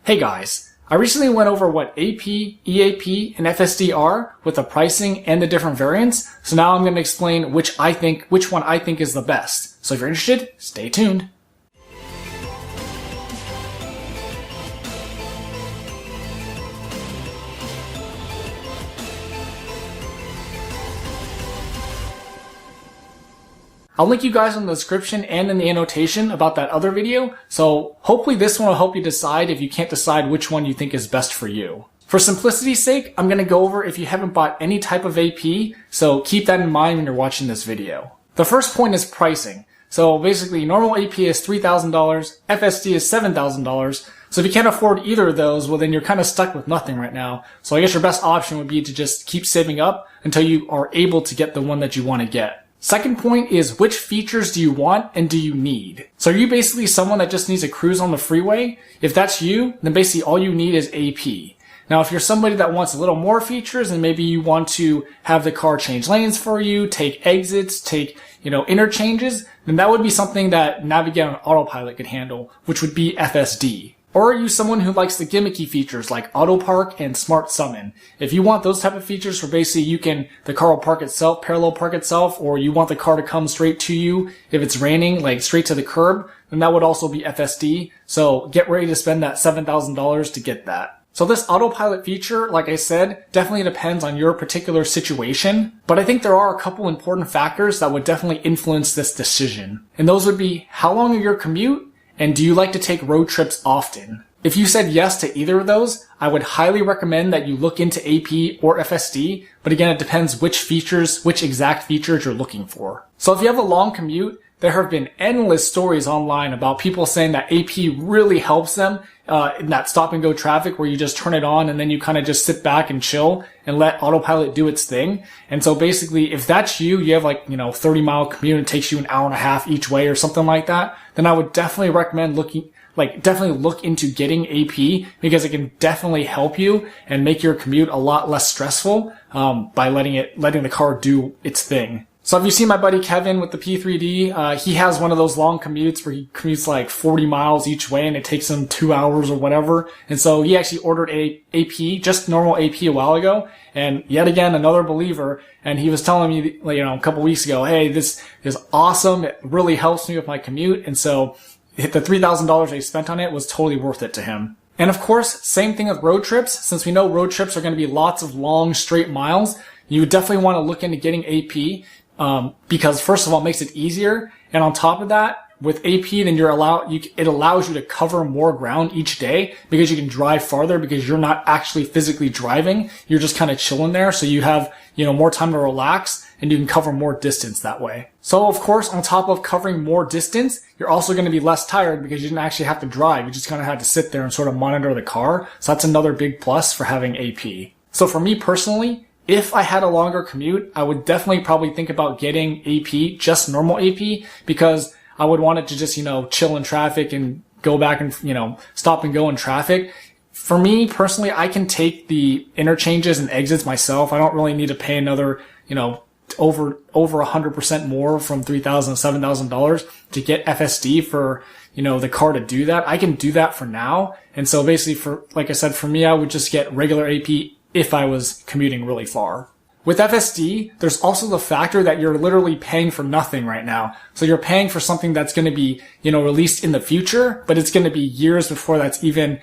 Hey guys, I recently went over what AP, EAP, and FSD are with the pricing and the different variants, so now I'm going to explain which one I think is the best. So if you're interested, stay tuned. I'll link you guys in the description and in the annotation about that other video, so hopefully this one will help you decide if you can't decide which one you think is best for you. For simplicity's sake, I'm going to go over if you haven't bought any type of AP, so keep that in mind when you're watching this video. The first point is pricing. So basically, normal AP is $3,000, FSD is $7,000, so if you can't afford either of those, well then you're kind of stuck with nothing right now. So I guess your best option would be to just keep saving up until you are able to get the one that you want to get. Second point is, which features do you want and do you need? So are you basically someone that just needs to cruise on the freeway? If that's you, then basically all you need is AP. Now if you're somebody that wants a little more features and maybe you want to have the car change lanes for you, take exits, take, interchanges, then that would be something that Navigate on Autopilot could handle, which would be FSD. Or are you someone who likes the gimmicky features like Auto Park and Smart Summon? If you want those type of features where basically the car will park itself, parallel park itself, or you want the car to come straight to you if it's raining, like straight to the curb, then that would also be FSD. So get ready to spend that $7,000 to get that. So this autopilot feature, like I said, definitely depends on your particular situation, but I think there are a couple important factors that would definitely influence this decision. And those would be, how long are your commute? And do you like to take road trips often? If you said yes to either of those, I would highly recommend that you look into AP or FSD, but again, it depends which exact features you're looking for. So if you have a long commute, there have been endless stories online about people saying that AP really helps them in that stop and go traffic where you just turn it on and then you kind of just sit back and chill and let autopilot do its thing. And so basically, if that's you have 30-mile commute and it takes you an hour and a half each way or something like that, then I would definitely recommend definitely look into getting AP, because it can definitely help you and make your commute a lot less stressful by letting the car do its thing. So if you see my buddy Kevin with the P3D, he has one of those long commutes where he commutes like 40 miles each way and it takes him 2 hours or whatever. And so he actually ordered AP, just normal AP a while ago. And yet again, another believer. And he was telling me, a couple weeks ago, hey, this is awesome. It really helps me with my commute. And so the $3,000 they spent on it was totally worth it to him. And of course, same thing with road trips. Since we know road trips are going to be lots of long straight miles, you definitely want to look into getting AP. Because first of all, it makes it easier. And on top of that, with AP, then it allows you to cover more ground each day because you can drive farther because you're not actually physically driving. You're just kind of chilling there. So you have, more time to relax and you can cover more distance that way. So of course, on top of covering more distance, you're also going to be less tired because you didn't actually have to drive. You just kind of had to sit there and sort of monitor the car. So that's another big plus for having AP. So for me personally, if I had a longer commute, I would definitely probably think about getting AP, just normal AP, because I would want it to just, chill in traffic and go back and, stop and go in traffic. For me personally, I can take the interchanges and exits myself. I don't really need to pay another, over 100% more from $3,000 to $7,000 to get FSD for, the car to do that. I can do that for now. And so basically like I said, for me, I would just get regular AP if I was commuting really far. With FSD, there's also the factor that you're literally paying for nothing right now. So you're paying for something that's going to be, released in the future, but it's going to be years before that's even,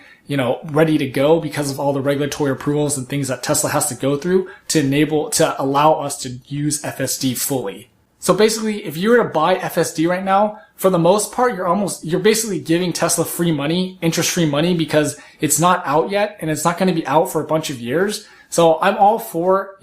ready to go because of all the regulatory approvals and things that Tesla has to go through to allow us to use FSD fully. So basically, if you were to buy FSD right now, for the most part, you're basically giving Tesla free money, interest-free money, because it's not out yet and it's not going to be out for a bunch of years. So I'm all for,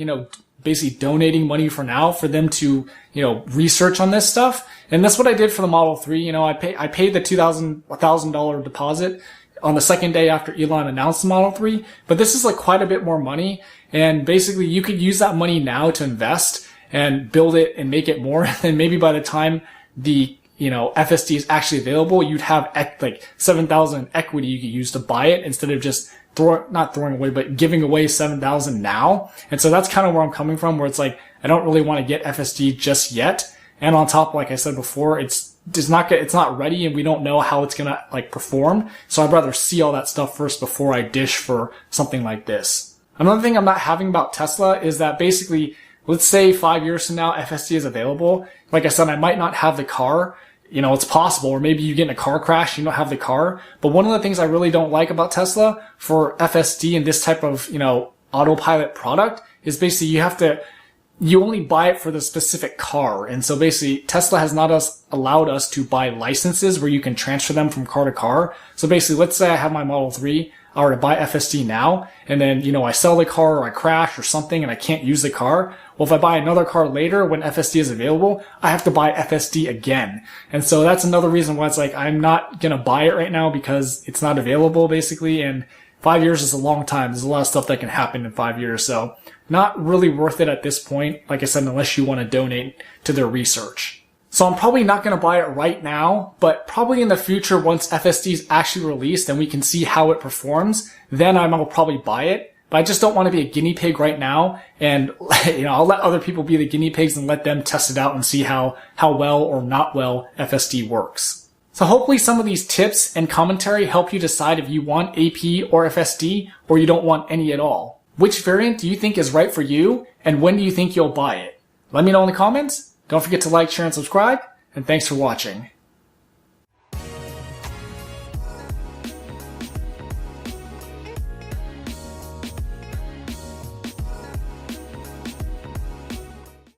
basically donating money for now for them to, research on this stuff. And that's what I did for the Model 3. I paid the $1,000 deposit on the second day after Elon announced the Model 3. But this is quite a bit more money. And basically you could use that money now to invest and build it and make it more. And maybe by the time the, FSD is actually available, you'd have 7,000 equity you could use to buy it instead of just not throwing away, but giving away 7,000 now. And so that's kind of where I'm coming from, where it's I don't really want to get FSD just yet. And on top, like I said before, it's it's not ready and we don't know how it's gonna like perform. So I'd rather see all that stuff first before I dish for something like this. Another thing I'm not having about Tesla is that basically, let's say 5 years from now, FSD is available. Like I said, I might not have the car. You know, it's possible, or maybe you get in a car crash, you don't have the car. But one of the things I really don't like about Tesla for FSD and this type of, autopilot product is basically you only buy it for the specific car. And so basically Tesla has not allowed us to buy licenses where you can transfer them from car to car. So basically, let's say I have my Model 3, I were to buy FSD now, and then, I sell the car or I crash or something and I can't use the car. Well, if I buy another car later when FSD is available, I have to buy FSD again. And so that's another reason why it's like, I'm not going to buy it right now because it's not available basically. And 5 years is a long time. There's a lot of stuff that can happen in 5 years. So not really worth it at this point. Like I said, unless you want to donate to their research. So I'm probably not going to buy it right now, but probably in the future, once FSD is actually released and we can see how it performs, then I'll probably buy it. But I just don't want to be a guinea pig right now. And, I'll let other people be the guinea pigs and let them test it out and see how well or not well FSD works. So hopefully some of these tips and commentary help you decide if you want AP or FSD or you don't want any at all. Which variant do you think is right for you, and when do you think you'll buy it? Let me know in the comments. Don't forget to like, share, and subscribe, and thanks for watching.